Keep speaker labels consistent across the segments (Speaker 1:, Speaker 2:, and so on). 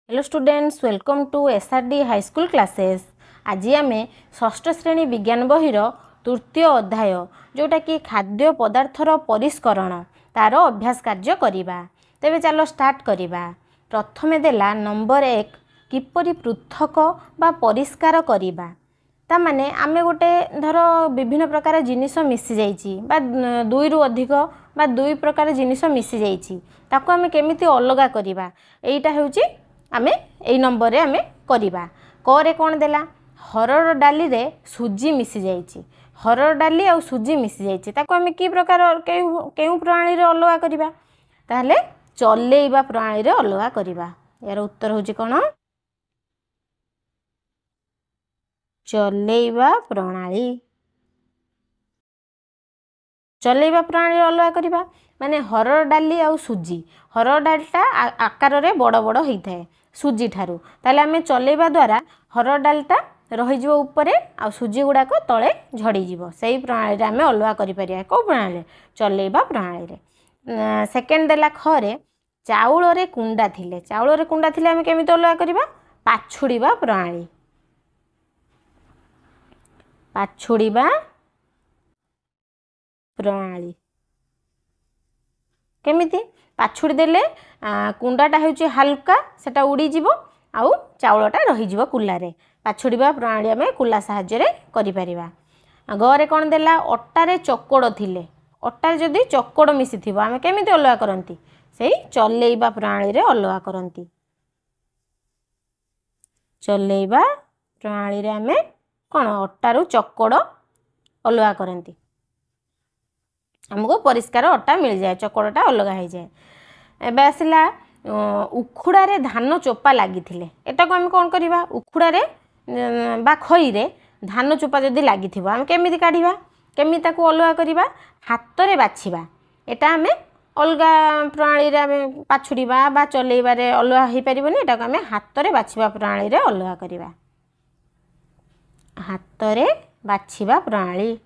Speaker 1: Hello students, welcome to SRD high school classes. आज आम षष्ठ श्रेणी विज्ञान बहीर तृतीय अध्याय जोटा कि खाद्य पदार्थर परिष्करण तार अभ्यास कार्य करिबा। तेबे चलो स्टार्ट करिबा। प्रथमे देला नंबर 1 किपरि पृथक बा परिष्कार करिबा। ता माने आमे गोटे धर विभिन्न प्रकार जिनिस मिसी जाइछि बा दुई रु अधिक बा दुई प्रकार जिनिस मिसी जाइछि, ताको आमे केमिति अलगा करिबा एइटा हेउछि आमे एई नंबर रे आमे करिबा। करे कोन देला हरड़ डाली रे सुजी मिसी जाइछि, हरड़ डाली आ सुजी मिसी जाइछि, ताको आमे की प्रकार केउ प्रणाली रे अलगा करिबा, ताहले चलेइबा प्रणाली रे अलगा करिबा। यार उत्तर होछि कोन, चलेइबा प्रणाली। चलेइबा प्रणाली अलगा करिबा माने हरड़ डाली आ सुजी, हरड़ डालटा आकार रे बड़ बड़ होई थाए सुजी ठारू, ताले आमे चलेइबा द्वारा हरड़ डालटा रही जिवो ऊपरे आ सुजी गुडा को तळे झड़ी जिवो। सेही प्रणाली रे आमे अलगा करि परिया। को प्रणाली? चलेइबा प्रणाली रे। सेकेंड देला खरे चाउल रे कुंडा थिले, चाउल रे कुंडा थिले आमे केमिति अलगा करिबा? पाछुड़ीबा प्रणाली। पाछुड़ीबा प्रणाली केमिति? पाछुड़ी देले कुंडाटा हेउछि हल्का, सेटा उड़ी जिवो आउ चाउलटा रही जिवो कुल्ला रे। पाछुड़ीबा प्रणाली आमे कुल्ला सहाय्य रे करि परिबा। गरे कोन देला अट्टा रे चकोड़ थिले, अट्टा रे जदी चकोड़ मिसी थिबो आमे केमिति अलगा करंती? सेही चलेइबा प्रणाली रे अलगा करंती। चलेइबा प्रणाली रे आमे कोन अट्टा रु चकोड़ अलगा करंती, हमको परिष्कार अट्टा मिल जाए, चकोड़टा अलगा हो जाए। एबे आसिला उखुड़ा रे धान चोपा लागी थिले, एटा को हम कोन करिबा? उखुड़ा रे बा खई रे धान चोपा जदी लागी थिबो हम केमिति काढिबा? केमिति ताको अलगा करिबा? हाथ रे बाछिबा। एटा हमें अलगा प्रणाली रे हमें पाछुड़ीबा बा चलेइबा रे अलगा हे परिबोनी, एटा को हमें हाथ रे बाछिबा प्रणाली रे अलगा करिबा। हाथ रे बाछिबा प्रणाली।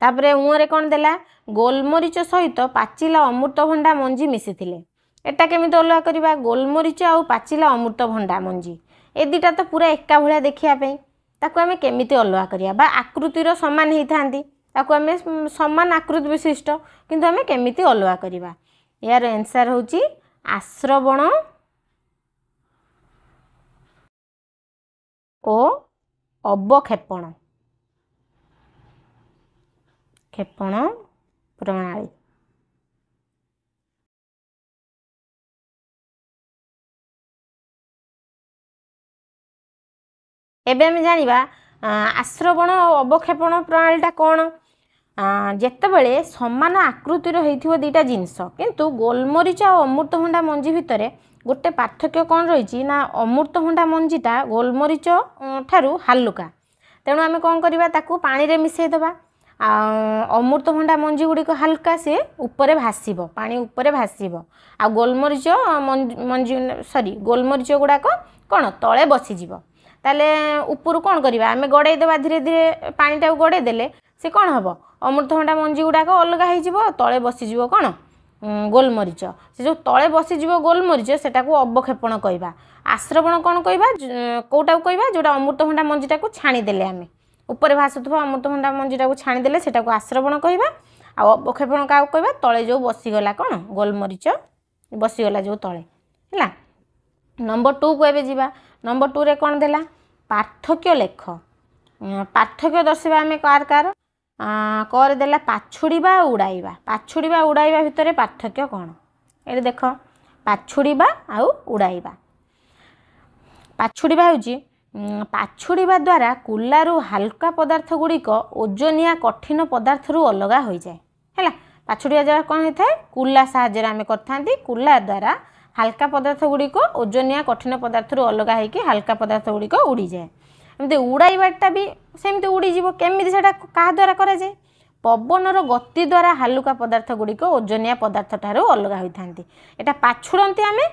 Speaker 1: तापरे उरे कौन देला गोलमरीच सहित पाचिला अमृतभंडा मंजी मिसी थिले, एटा केमिति अलगा करिबा? गोलमरीच आ पाचिला अमृतभंडा मंजी ए दिटा तो पूरा एका भलिया देखिया पे, ताको हमें केमिति अलगा करिया? बा आकृतिर समान हेई थांती, ताको हमें समान आकृति विशिष्ट, किंतु हमें केमिति अलगा करिबा? यार आंसर होची आश्रवण ओ अवक्षेपण। क्षेपण प्रणाली। एबे हम जानिबा आश्रवण और अवक्षेपण प्रणालीटा कौन? जेतेबेले समान आकृतिर होइथिबो दीटा जिनिस, किंतु गोलमरीच और अमृतभंडा मंजी भितरे गोटे पार्थक्य कौन रही ना, अमृतभंडा मंजीटा गोलमरीच ठारू हालुका, तेणु आमे कौन करिबा? ताकू पानी रे मिसई दबा। अमृतभंडा मंजी गुड़ी को हल्का से ऊपर भासीबो, पानी ऊपर भासीबो, आ गोलमरीच मंजी सॉरी गोलमरीच गुड़ाक कौन तले बसीजिवो। ताले ऊपर कौन करिबा? आमे गड़ाई देबा, धीरे धीरे पानीटा गड़ाई देले से कौन हबो? अमृतभंडा मंजी गुड़ाक अलगा होइजिवो, तले बसीजिवो कौन गोलमरीच। से जो तले बसीजिवो गोलमरीच सेटा को अवक्षेपण कहबा। आश्रवण कौन कहबा? कोटा कहबा जोटा अमृतभंडा मंजीटा को छाणी देले, आमे ऊपर भासुथबा अमृतभंडा मंजीटा को छाणी देले सेटा को आश्रवण कहबा। आ अवक्षेपण का कहबा? तले जो बसीगला कौन गोलमरीच बसीगला जो तले हैला। नंबर 2 को एबे जीवा। नंबर 2 रे कौन देला पार्थक्य लेख। पार्थक्य दर्शाइबा आमे कार कार कर देला पाछुड़ीबा उड़ाइबा। पाछुड़ीबा उड़ाइबा भितरे पार्थक्य कौन? ए देख पाछुड़ीबा आउ उड़ाइबा। पाछुड़ीबा होची पाछुड़ीबा द्वारा कुल्लारू हल्का पदार्थ गुड़िक ओजनिया कठिन पदार्थ रु अलगा हो जाए हैला। पाछुड़ीबा द्वारा कौन होता है? कुल्ला साहाय्य रे आमे करथांती, कुल्ला द्वारा हल्का पदार्थ गुड़िक ओजनिया कठिन पदार्थ रु अलगा होइकी हल्का पदार्थ गुड़िक उड़ी जाए। एमती उड़ाइबाटा भी सेमती उड़ी जीवो। केमिति सेटा काहा द्वारा करा जाए? पवनर गति द्वारा हल्का पदार्थ गुड़िक ओजनिया पदार्थ ठारू अलगा होइथांती। एटा पाछुड़ंती आमे,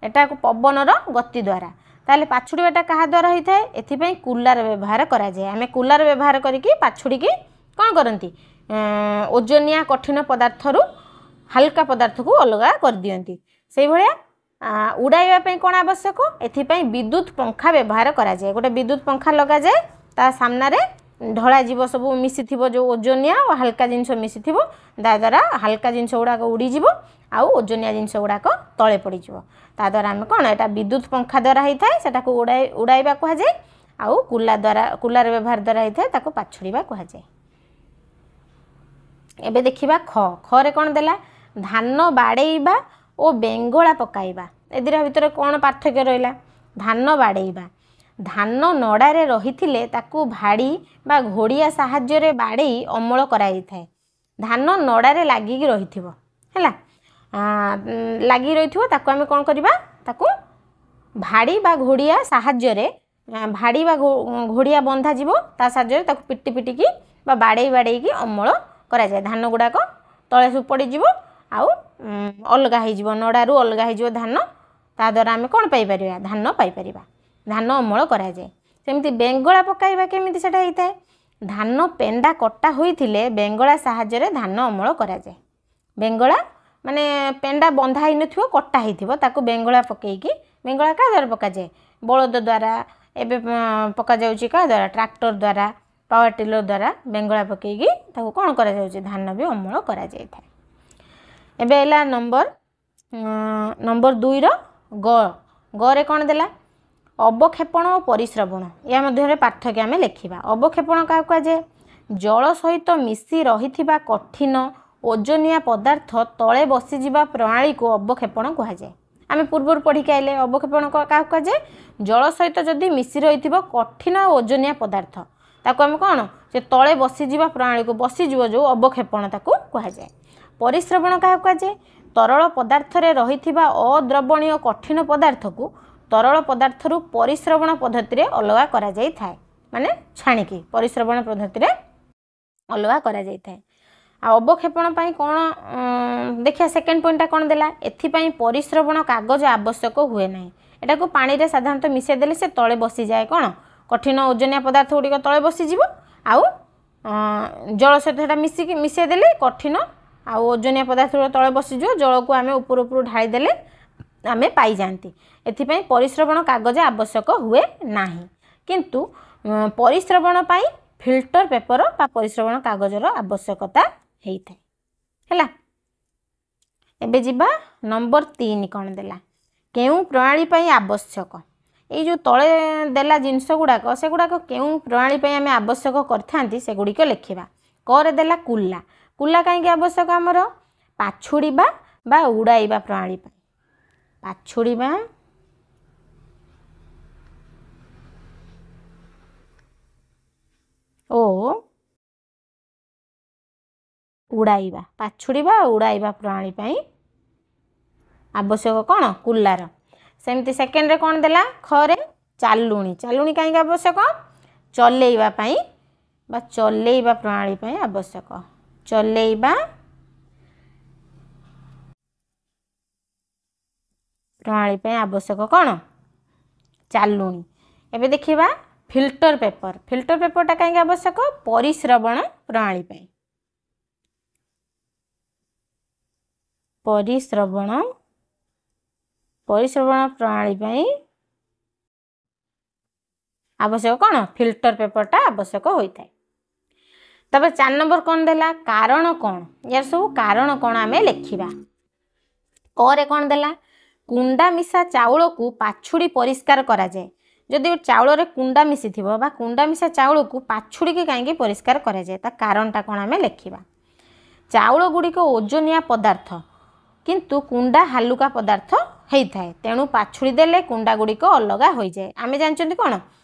Speaker 1: एटा पवनर गति द्वारा। ताले पाछुड़ीबाटा कहा द्वारा होता है? एथिपाई कुल्लार व्यवहार करा जाए। आमे कुल्लार व्यवहार करिकी पाछुड़ी की कौन करंती? ओजनिया कठिन पदार्थ रु ହାଲକା ପଦାର୍ଥକୁ ଅଲଗା କରିଦିଅନ୍ତି। ସେଇଭଳିଆ ଉଡ଼ାଇବା ପାଇଁ କ'ଣ ଆବଶ୍ୟକ? ଏଥିପାଇଁ ବିଦ୍ୟୁତ୍ ପଙ୍ଖା ବ୍ୟବହାର କରାଯାଏ। ଗୋଟେ ବିଦ୍ୟୁତ୍ ପଙ୍ଖା ଲଗାଯାଏ, ତା ସାମ୍ନାରେ ଢଳାଯିବ ସବୁ ମିଶିଥିବ, ଯେଉଁ ଓଜନିଆ ଓ ହାଲକା ଜିନିଷ ମିଶିଥିବ, ତାଦ୍ୱାରା ହାଲକା ଜିନିଷ ଗୁଡ଼ାକ ଉଡ଼ିଯିବ ଆଉ ଓଜନିଆ ଜିନିଷ ଗୁଡ଼ାକ ତଳେ ପଡ଼ିଯିବ। ତାଦ୍ୱାରା ଆମେ କ'ଣ, ଏଇଟା ବିଦ୍ୟୁତ୍ ପଙ୍ଖା ଦ୍ୱାରା ହେଇଥାଏ, ସେଟାକୁ ଉଡ଼ାଇବା କୁହାଯାଏ। ଆଉ କୁଲାର ବ୍ୟବହାର ଦ୍ୱାରା ହେଇଥାଏ, ତାକୁ ପାଛୁଡ଼ିବା କୁହାଯାଏ। ଏବେ ଦେଖିବା ଖରେ କ'ଣ ଦେଲା? ଧାନ ବାଡ଼େଇବା ଓ ବେଙ୍ଗଳା ପକାଇବା। ଏ ଦୁଇଟା ଭିତରେ କ'ଣ ପାର୍ଥକ୍ୟ ରହିଲା? ଧାନ ବାଡ଼େଇବା, ଧାନ ନଡ଼ାରେ ରହିଥିଲେ ତାକୁ ଭାଡ଼ି ବା ଘୋଡ଼ିଆ ସାହାଯ୍ୟରେ ବାଡ଼େଇ ଅମଳ କରାଯାଇଥାଏ। ଧାନ ନଡ଼ାରେ ଲାଗିକି ରହିଥିବ, ହେଲା, ଲାଗି ରହିଥିବ, ତାକୁ ଆମେ କ'ଣ କରିବା? ତାକୁ ଭାଡ଼ି ବା ଘୋଡ଼ିଆ ସାହାଯ୍ୟରେ, ଭାଡ଼ି ବା ଘୋଡ଼ିଆ ବନ୍ଧାଯିବ, ତା ସାହାଯ୍ୟରେ ତାକୁ ପିଟିକି ବା ବାଡ଼େଇକି ଅମଳ କରାଯାଏ। ଧାନ ଗୁଡ଼ାକ ତଳେ ସବୁ ପଡ଼ିଯିବ ଆଉ ଅଲଗା ହେଇଯିବ, ନଡ଼ାରୁ ଅଲଗା ହେଇଯିବ ଧାନ। ତାଦ୍ୱାରା ଆମେ କ'ଣ ପାଇପାରିବା? ଧାନ ପାଇପାରିବା। ଧାନ ଅମଳ କରାଯାଏ। ସେମିତି ବେଙ୍ଗଳା ପକାଇବା କେମିତି ସେଟା ହେଇଥାଏ? ଧାନ ପେଣ୍ଡା କଟା ହୋଇଥିଲେ ବେଙ୍ଗଳା ସାହାଯ୍ୟରେ ଧାନ ଅମଳ କରାଯାଏ। ବେଙ୍ଗଳା ମାନେ ପେଣ୍ଡା ବନ୍ଧା ହେଇନଥିବ, କଟା ହେଇଥିବ, ତାକୁ ବେଙ୍ଗଳା ପକେଇକି, ବେଙ୍ଗଳା କାହା ଦ୍ୱାରା ପକାଯାଏ? ବଳଦ ଦ୍ୱାରା, ଏବେ ପକାଯାଉଛି କାହା ଦ୍ୱାରା? ଟ୍ରାକ୍ଟର ଦ୍ୱାରା, ପାୱାର ଟିଲର ଦ୍ୱାରା ବେଙ୍ଗଳା ପକେଇକି ତାକୁ କ'ଣ କରାଯାଉଛି? ଧାନ ବି ଅମଳ କରାଯାଇଥାଏ। ଏବେ ହେଲା ନମ୍ବର 2ର ଗରେ କ'ଣ ଦେଲା? ଅବକ୍ଷେପଣ ଓ ପରିସ୍ରବଣ। ୟା ମଧ୍ୟରେ ପାର୍ଥକ୍ୟ ଆମେ ଲେଖିବା। ଅବକ୍ଷେପଣ କାହାକୁ କୁହାଯାଏ? ଜଳ ସହିତ ମିଶି ରହିଥିବା କଠିନ ଓଜନିଆ ପଦାର୍ଥ ତଳେ ବସିଯିବା ପ୍ରଣାଳୀକୁ ଅବକ୍ଷେପଣ କୁହାଯାଏ। ଆମେ ପୂର୍ବରୁ ପଢ଼ିକି ଆଇଲେ, ଅବକ୍ଷେପଣ କାହାକୁ କୁହାଯାଏ? ଜଳ ସହିତ ଯଦି ମିଶି ରହିଥିବ କଠିନ ଓଜନିଆ ପଦାର୍ଥ, ତାକୁ ଆମେ କ'ଣ, ସେ ତଳେ ବସିଯିବା ପ୍ରଣାଳୀକୁ, ବସିଯିବ ଯେଉଁ, ଅବକ୍ଷେପଣ ତାକୁ କୁହାଯାଏ। ପରିସ୍ରବଣ କାହାକୁ କୁହାଯାଏ? ତରଳ ପଦାର୍ଥରେ ରହିଥିବା ଅଦ୍ରବଣୀୟ କଠିନ ପଦାର୍ଥକୁ ତରଳ ପଦାର୍ଥରୁ ପରିସ୍ରବଣ ପଦ୍ଧତିରେ ଅଲଗା କରାଯାଇଥାଏ। ମାନେ ଛାଣିକି ପରିସ୍ରବଣ ପଦ୍ଧତିରେ ଅଲଗା କରାଯାଇଥାଏ। ଆଉ ଅବକ୍ଷେପଣ ପାଇଁ କ'ଣ ଦେଖିବା? ସେକେଣ୍ଡ ପଏଣ୍ଟଟା କ'ଣ ଦେଲା? ଏଥିପାଇଁ ପରିସ୍ରବଣ କାଗଜ ଆବଶ୍ୟକ ହୁଏ ନାହିଁ। ଏଟାକୁ ପାଣିରେ ସାଧାରଣତଃ ମିଶାଇ ଦେଲେ ସେ ତଳେ ବସିଯାଏ। କ'ଣ, କଠିନ ଓଜନିଆ ପଦାର୍ଥ ଗୁଡ଼ିକ ତଳେ ବସିଯିବ, ଆଉ ଜଳ ସହିତ ସେଟା ମିଶାଇ ଦେଲେ କଠିନ ଆଉ ଓଜନିଆ ପଦାର୍ଥ ଗୁଡ଼ିକ ତଳେ ବସିଯିବ, ଜଳକୁ ଆମେ ଉପରୁ ଢାଳି ଦେଲେ ଆମେ ପାଇଯାଆନ୍ତି। ଏଥିପାଇଁ ପରିସ୍ରବଣ କାଗଜ ଆବଶ୍ୟକ ହୁଏ ନାହିଁ। କିନ୍ତୁ ପରିସ୍ରବଣ ପାଇଁ ଫିଲ୍ଟର ପେପର ବା ପରିସ୍ରବଣ କାଗଜର ଆବଶ୍ୟକତା ହେଇଥାଏ, ହେଲା। ଏବେ ଯିବା ନମ୍ବର 3 କ'ଣ ଦେଲା? କେଉଁ ପ୍ରଣାଳୀ ପାଇଁ ଆବଶ୍ୟକ? ଏଇ ଯେଉଁ ତଳେ ଦେଲା ଜିନିଷ ଗୁଡ଼ାକ, ସେଗୁଡ଼ାକ କେଉଁ ପ୍ରଣାଳୀ ପାଇଁ ଆମେ ଆବଶ୍ୟକ କରିଥାନ୍ତି ସେଗୁଡ଼ିକ ଲେଖିବା। କରେ ଦେଲା କୁଲା। କୁଲା କାହିଁକି ଆବଶ୍ୟକ ଆମର? ପାଛୁଡ଼ିବା ବା ଉଡ଼ାଇବା ପ୍ରଣାଳୀ ପାଇଁ। ପାଛୁଡ଼ିବା ଓ ଉଡ଼ାଇବା, ପାଛୁଡ଼ିବା ଆଉ ଉଡ଼ାଇବା ପ୍ରଣାଳୀ ପାଇଁ ଆବଶ୍ୟକ କ'ଣ? କୁଲାର। ସେମିତି ସେକେଣ୍ଡରେ କ'ଣ ଦେଲା? ଖରେ ଚାଲୁଣି। ଚାଲୁଣି କାହିଁକି ଆବଶ୍ୟକ? ଚଲେଇବା ପାଇଁ ବା ଚଲେଇବା ପ୍ରଣାଳୀ ପାଇଁ ଆବଶ୍ୟକ। ଚଲେଇବା ପ୍ରଣାଳୀ ପାଇଁ ଆବଶ୍ୟକ କ'ଣ? ଚାଲୁଣି। ଏବେ ଦେଖିବା ଫିଲ୍ଟର ପେପର। ଫିଲ୍ଟର ପେପରଟା କାହିଁକି ଆବଶ୍ୟକ? ପରିସ୍ରବଣ ପ୍ରଣାଳୀ ପାଇଁ। ପରିସ୍ରବଣ ପ୍ରଣାଳୀ ପାଇଁ ଆବଶ୍ୟକ କ'ଣ? ଫିଲ୍ଟର ପେପରଟା ଆବଶ୍ୟକ ହୋଇଥାଏ। ତାପରେ 4 ନମ୍ବର କ'ଣ ଦେଲା? କାରଣ କ'ଣ? ୟାର ସବୁ କାରଣ କ'ଣ ଆମେ ଲେଖିବା। କରେ କ'ଣ ଦେଲା? କୁଣ୍ଡା ମିଶା ଚାଉଳକୁ ପାଛୁଡ଼ି ପରିଷ୍କାର କରାଯାଏ। ଯଦି ଚାଉଳରେ କୁଣ୍ଡା ମିଶିଥିବ ବା କୁଣ୍ଡା ମିଶା ଚାଉଳକୁ ପାଛୁଡ଼ିକି କାହିଁକି ପରିଷ୍କାର କରାଯାଏ, ତା କାରଣଟା କ'ଣ ଆମେ ଲେଖିବା। ଚାଉଳ ଗୁଡ଼ିକ ଓଜନିଆ ପଦାର୍ଥ କିନ୍ତୁ କୁଣ୍ଡା ହାଲୁକା ପଦାର୍ଥ ହେଇଥାଏ, ତେଣୁ ପାଛୁଡ଼ି ଦେଲେ କୁଣ୍ଡା ଗୁଡ଼ିକ ଅଲଗା ହୋଇଯାଏ। ଆମେ ଜାଣିଛନ୍ତି କ'ଣ,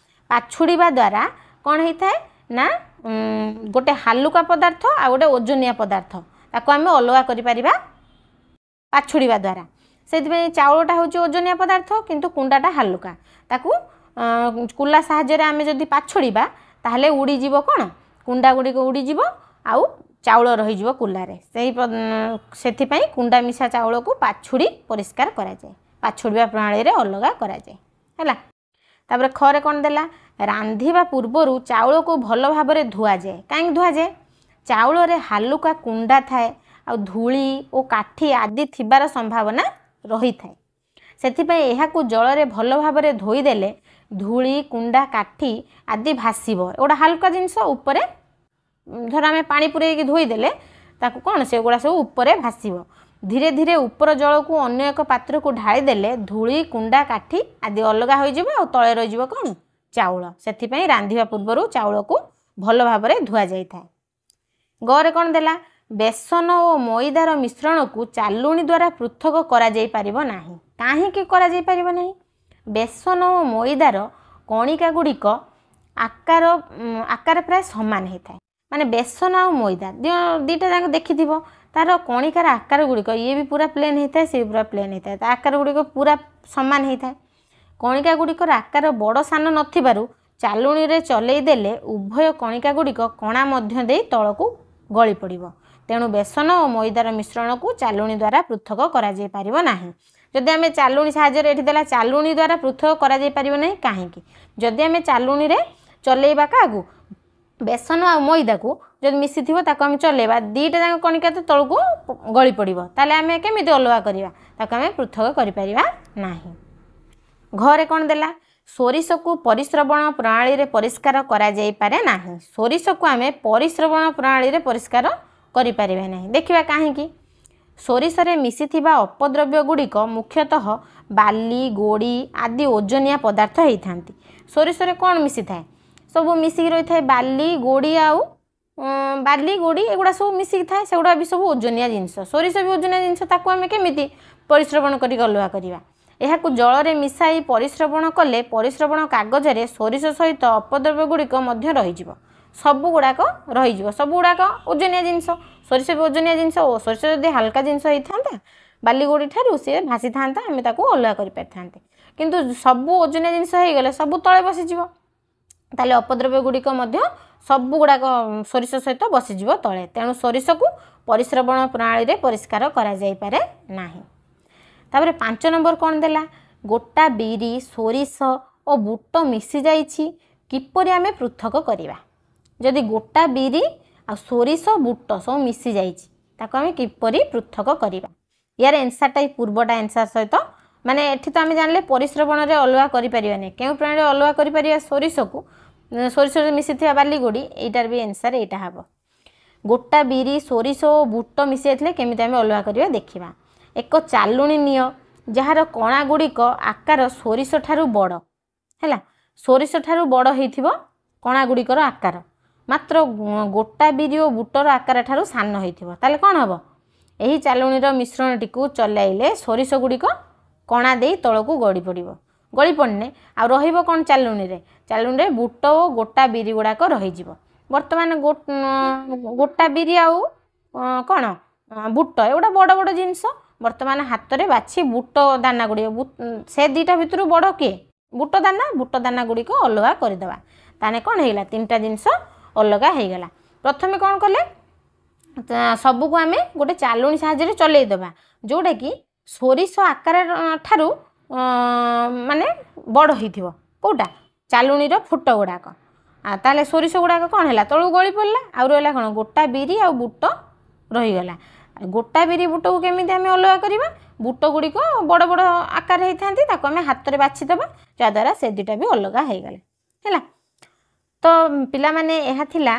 Speaker 1: ପାଛୁଡ଼ିବା ଦ୍ୱାରା କ'ଣ ହେଇଥାଏ ନା ଗୋଟେ ହାଲୁକା ପଦାର୍ଥ ଆଉ ଗୋଟେ ଓଜନିଆ ପଦାର୍ଥ, ତାକୁ ଆମେ ଅଲଗା କରିପାରିବା ପାଛୁଡ଼ିବା ଦ୍ୱାରା। ସେଥିପାଇଁ ଚାଉଳଟା ହେଉଛି ଓଜନିଆ ପଦାର୍ଥ କିନ୍ତୁ କୁଣ୍ଡାଟା ହାଲୁକା, ତାକୁ କୁଲା ସାହାଯ୍ୟରେ ଆମେ ଯଦି ପାଛୁଡ଼ିବା ତାହେଲେ ଉଡ଼ିଯିବ କ'ଣ, କୁଣ୍ଡା ଗୁଡ଼ିକ ଉଡ଼ିଯିବ ଆଉ ଚାଉଳ ରହିଯିବ କୁଲାରେ। ସେଥିପାଇଁ କୁଣ୍ଡା ମିଶା ଚାଉଳକୁ ପାଛୁଡ଼ି ପରିଷ୍କାର କରାଯାଏ, ପାଛୁଡ଼ିବା ପ୍ରଣାଳୀରେ ଅଲଗା କରାଯାଏ, ହେଲା। ତାପରେ ଖରେ କ'ଣ ଦେଲା? ରାନ୍ଧିବା ପୂର୍ବରୁ ଚାଉଳକୁ ଭଲ ଭାବରେ ଧୁଆଯାଏ। କାହିଁକି ଧୁଆଯାଏ? ଚାଉଳରେ ହାଲୁକା କୁଣ୍ଡା ଥାଏ ଆଉ ଧୂଳି ଓ କାଠି ଆଦି ଥିବାର ସମ୍ଭାବନା ରହିଥାଏ। ସେଥିପାଇଁ ଏହାକୁ ଜଳରେ ଭଲ ଭାବରେ ଧୋଇଦେଲେ ଧୂଳି କୁଣ୍ଡା କାଠି ଆଦି ଭାସିବ। ଏଗୁଡ଼ା ହାଲକା ଜିନିଷ ଉପରେ ଧର ଆମେ ପାଣି ପୁରେଇକି ଧୋଇଦେଲେ ତାକୁ କ'ଣ ସେଗୁଡ଼ା ସବୁ ଉପରେ ଭାସିବ। ଧୀରେ ଧୀରେ ଉପର ଜଳକୁ ଅନ୍ୟ ଏକ ପାତ୍ରକୁ ଢାଳିଦେଲେ ଧୂଳି କୁଣ୍ଡା କାଠି ଆଦି ଅଲଗା ହୋଇଯିବ ଆଉ ତଳେ ରହିଯିବ କ'ଣ ଚାଉଳ। ସେଥିପାଇଁ ରାନ୍ଧିବା ପୂର୍ବରୁ ଚାଉଳକୁ ଭଲ ଭାବରେ ଧୁଆଯାଇଥାଏ। ଗରେ କ'ଣ ଦେଲା ବେସନ ଓ ମଇଦାର ମିଶ୍ରଣକୁ ଚାଲୁଣି ଦ୍ୱାରା ପୃଥକ କରାଯାଇପାରିବ ନାହିଁ। କାହିଁକି କରାଯାଇପାରିବ ନାହିଁ? ବେସନ ଓ ମଇଦାର କଣିକା ଗୁଡ଼ିକ ଆକାର ପ୍ରାୟ ସମାନ ହେଇଥାଏ। ମାନେ ବେସନ ଆଉ ମଇଦା ଦୁଇଟା ଯାକ ଦେଖିଥିବ ତାର କଣିକାର ଆକାର ଗୁଡ଼ିକ ଇଏ ବି ପୁରା ପ୍ଲେନ୍ ହେଇଥାଏ, ସିଏ ପୁରା ପ୍ଲେନ୍ ହେଇଥାଏ, ତା ଆକାର ଗୁଡ଼ିକ ପୁରା ସମାନ ହେଇଥାଏ। କଣିକା ଗୁଡ଼ିକର ଆକାର ବଡ଼ ସାନ ନଥିବାରୁ ଚାଲୁଣିରେ ଚଲେଇ ଦେଲେ ଉଭୟ କଣିକା ଗୁଡ଼ିକ କଣା ମଧ୍ୟ ଦେଇ ତଳକୁ ଗଳି ପଡ଼ିବ। ତେଣୁ ବେସନ ଓ ମଇଦାର ମିଶ୍ରଣକୁ ଚାଲୁଣି ଦ୍ୱାରା ପୃଥକ କରାଯାଇପାରିବ ନାହିଁ। ଯଦି ଆମେ ଚାଲୁଣି ସାହାଯ୍ୟରେ ଏଠି ଦେଲା ଚାଲୁଣି ଦ୍ୱାରା ପୃଥକ କରାଯାଇପାରିବ ନାହିଁ କାହିଁକି? ଯଦି ଆମେ ଚାଲୁଣିରେ ଚଲେଇବା କାହାକୁ ବେସନ ଆଉ ମଇଦାକୁ ଯଦି ମିଶିଥିବ ତାକୁ ଆମେ ଚଲେଇବା ଦୁଇଟା ଯାକ କଣିକା ତ ତଳକୁ ଗଳି ପଡ଼ିବ, ତାହେଲେ ଆମେ କେମିତି ଅଲଗା କରିବା? ତାକୁ ଆମେ ପୃଥକ କରିପାରିବା ନାହିଁ। ଘରେ କ'ଣ ଦେଲା ସୋରିଷକୁ ପରିଶ୍ରବଣ ପ୍ରଣାଳୀରେ ପରିଷ୍କାର କରାଯାଇପାରେ ନାହିଁ। ସୋରିଷକୁ ଆମେ ପରିଶ୍ରବଣ ପ୍ରଣାଳୀରେ ପରିଷ୍କାର କରିପାରିବା ନାହିଁ। ଦେଖିବା କାହିଁକି? ସୋରିଷରେ ମିଶିଥିବା ଅପଦ୍ରବ୍ୟ ଗୁଡ଼ିକ ମୁଖ୍ୟତଃ ବାଲି ଗୋଡ଼ି ଆଦି ଓଜନିଆ ପଦାର୍ଥ ହେଇଥାନ୍ତି। ସୋରିଷରେ କ'ଣ ମିଶିଥାଏ? ସବୁ ମିଶିକି ରହିଥାଏ ବାଲି ଗୋଡ଼ି ଆଉ ବାଲି ଗୋଡ଼ି ଏଗୁଡ଼ା ସବୁ ମିଶିକି ଥାଏ, ସେଗୁଡ଼ା ବି ସବୁ ଓଜନିଆ ଜିନିଷ। ସୋରିଷ ବି ଓଜନିଆ ଜିନିଷ, ତାକୁ ଆମେ କେମିତି ପରିଶ୍ରବଣ କରିକି ଅଲଗା କରିବା? ଏହାକୁ ଜଳରେ ମିଶାଇ ପରିଶ୍ରବଣ କଲେ ପରିଶ୍ରବଣ କାଗଜରେ ସୋରିଷ ସହିତ ଅପଦ୍ରବ୍ୟ ଗୁଡ଼ିକ ମଧ୍ୟ ରହିଯିବ। ସବୁ ଗୁଡ଼ାକ ରହିଯିବ, ସବୁ ଗୁଡ଼ାକ ଓଜନିଆ ଜିନିଷ। ସୋରିଷ ବି ଓଜନିଆ ଜିନିଷ, ଓ ସୋରିଷ ଯଦି ହାଲକା ଜିନିଷ ହେଇଥାନ୍ତା ବାଲି ଗୋଡ଼ି ଠାରୁ ସିଏ ଭାସିଥାନ୍ତା, ଆମେ ତାକୁ ଅଲଗା କରିପାରିଥାନ୍ତେ। କିନ୍ତୁ ସବୁ ଓଜନିଆ ଜିନିଷ ହେଇଗଲେ ସବୁ ତଳେ ବସିଯିବ, ତାହେଲେ ଅପଦ୍ରବ୍ୟ ଗୁଡ଼ିକ ମଧ୍ୟ ସବୁ ଗୁଡ଼ାକ ସୋରିଷ ସହିତ ବସିଯିବ ତଳେ। ତେଣୁ ସୋରିଷକୁ ପରିଶ୍ରବଣ ପ୍ରଣାଳୀରେ ପରିଷ୍କାର କରାଯାଇପାରେ ନାହିଁ। ତାପରେ 5 ନମ୍ବର କ'ଣ ଦେଲା ଗୋଟା ବିରି ସୋରିଷ ଓ ବୁଟ ମିଶି ଯାଇଛି କିପରି ଆମେ ପୃଥକ କରିବା? ଯଦି ଗୋଟା ବିରି ଆଉ ସୋରିଷ ବୁଟ ସବୁ ମିଶି ଯାଇଛି ତାକୁ ଆମେ କିପରି ପୃଥକ କରିବା? ୟାର ଏନ୍ସାରଟା ଏଇ ପୂର୍ବଟା ଏନ୍ସାର ସହିତ ମାନେ ଏଠି ତ ଆମେ ଜାଣିଲେ ପରିଶ୍ରବଣରେ ଅଲଗା କରିପାରିବାନି, କେଉଁ ପ୍ରଣାଳୀରେ ଅଲଗା କରିପାରିବା? ସୋରିଷକୁ ସୋରିଷରେ ମିଶିଥିବା ବାଲି ଗୋଡ଼ି, ଏଇଟାର ବି ଏନ୍ସାର ଏଇଟା ହେବ। ଗୋଟା ବିରି ସୋରିଷ ଓ ବୁଟ ମିଶି ଯାଇଥିଲେ କେମିତି ଆମେ ଅଲଗା କରିବା ଦେଖିବା। ଏକ ଚାଲୁଣି ନିଅ ଯାହାର କଣା ଗୁଡ଼ିକ ଆକାର ସୋରିଷ ଠାରୁ ବଡ଼ ହେଲା, ସୋରିଷ ଠାରୁ ବଡ଼ ହେଇଥିବ କଣା ଗୁଡ଼ିକର ଆକାର, ମାତ୍ର ଗୋଟା ବିରି ଓ ବୁଟର ଆକାର ଠାରୁ ସାନ ହେଇଥିବ, ତାହେଲେ କ'ଣ ହେବ? ଏହି ଚାଲୁଣିର ମିଶ୍ରଣଟିକୁ ଚଲାଇଲେ ସୋରିଷ ଗୁଡ଼ିକ କଣା ଦେଇ ତଳକୁ ଗଳି ପଡ଼ିବ। ଗଳି ପଡ଼ିଲେ ଆଉ ରହିବ କ'ଣ ଚାଲୁଣିରେ? ଚାଲୁଣିରେ ବୁଟ ଓ ଗୋଟା ବିରି ଗୁଡ଼ାକ ରହିଯିବ। ବର୍ତ୍ତମାନ ଗୋଟା ବିରି ଆଉ କ'ଣ ବୁଟ ଏଗୁଡ଼ା ବଡ଼ ବଡ଼ ଜିନିଷ। ବର୍ତ୍ତମାନ ହାତରେ ବାଛି ବୁଟ ଦାନା ଗୁଡ଼ିକ, ସେ ଦୁଇଟା ଭିତରୁ ବଡ଼ କିଏ? ବୁଟ ଦାନା ଗୁଡ଼ିକ ଅଲଗା କରିଦେବା। ତାହେଲେ କ'ଣ ହେଇଗଲା? 3ଟା ଜିନିଷ ଅଲଗା ହେଇଗଲା। ପ୍ରଥମେ କ'ଣ କଲେ ସବୁକୁ ଆମେ ଗୋଟେ ଚାଲୁଣି ସାହାଯ୍ୟରେ ଚଲେଇ ଦେବା, ଯେଉଁଟାକି ସୋରିଷ ଆକାର ଠାରୁ ମାନେ ବଡ଼ ହେଇଥିବ। କେଉଁଟା? ଚାଲୁଣିର ଫୁଟ ଗୁଡ଼ାକ। ତାହେଲେ ସୋରିଷ ଗୁଡ଼ାକ କ'ଣ ହେଲା? ତଳକୁ ଗଳି ପଡ଼ିଲା। ଆଉ ରହିଲା କ'ଣ? ଗୋଟା ବିରି ଆଉ ବୁଟ ରହିଗଲା। ଗୋଟା ବିରି ବୁଟକୁ କେମିତି ଆମେ ଅଲଗା କରିବା? ବୁଟ ଗୁଡ଼ିକ ବଡ଼ ବଡ଼ ଆକାର ହେଇଥାନ୍ତି, ତାକୁ ଆମେ ହାତରେ ବାଛିଦେବା, ଯାହାଦ୍ୱାରା ସେ ଦୁଇଟା ବି ଅଲଗା ହେଇଗଲା ହେଲା। ତ ପିଲାମାନେ ଏହା ଥିଲା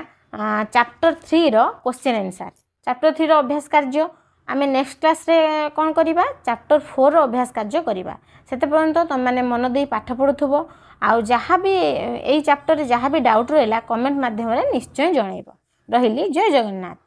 Speaker 1: ଚାପ୍ଟର 3ର କ୍ୱେଶ୍ଚିନ୍ ଆନ୍ସର୍। ଚାପ୍ଟର 3ର ଅଭ୍ୟାସ କାର୍ଯ୍ୟ ଆମେ ନେକ୍ସଟ କ୍ଲାସ୍ରେ କ'ଣ କରିବା? ଚାପ୍ଟର 4ର ଅଭ୍ୟାସ କାର୍ଯ୍ୟ କରିବା। ସେତେ ପର୍ଯ୍ୟନ୍ତ ତୁମମାନେ ମନ ଦେଇ ପାଠ ପଢ଼ୁଥିବ, ଆଉ ଯାହା ବି ଏଇ ଚାପ୍ଟରରେ ଯାହା ବି ଡାଉଟ୍ ରହିଲା କମେଣ୍ଟ ମାଧ୍ୟମରେ ନିଶ୍ଚୟ ଜଣାଇବ। ରହିଲି, ଜୟ ଜଗନ୍ନାଥ।